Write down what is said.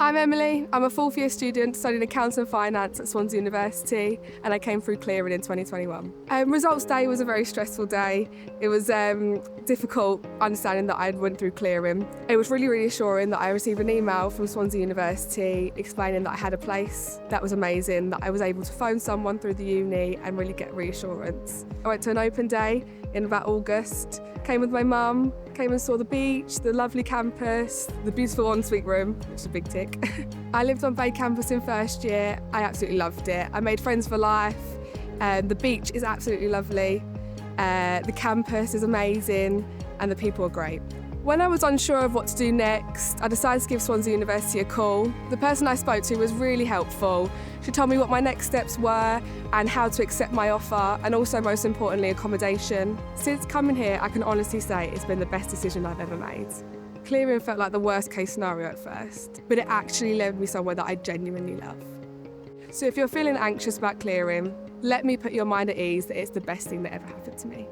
I'm Emily. I'm a fourth year student studying accounts and finance at Swansea University, and I came through clearing in 2021. Results day was a very stressful day. It was difficult understanding that I went through clearing. It was really reassuring that I received an email from Swansea University explaining that I had a place. That was amazing, that I was able to phone someone through the uni and really get reassurance. I went to an open day in about August, came with my mum, came and saw the beach, the lovely campus, the beautiful ensuite room, which is a big tick. I lived on Bay campus in first year. I absolutely loved it. I made friends for life. The beach is absolutely lovely. The campus is amazing and the people are great. When I was unsure of what to do next, I decided to give Swansea University a call. The person I spoke to was really helpful. She told me what my next steps were and how to accept my offer, and also, most importantly, accommodation. Since coming here, I can honestly say it's been the best decision I've ever made. Clearing felt like the worst case scenario at first, but it actually led me somewhere that I genuinely love. So if you're feeling anxious about clearing, let me put your mind at ease that it's the best thing that ever happened to me.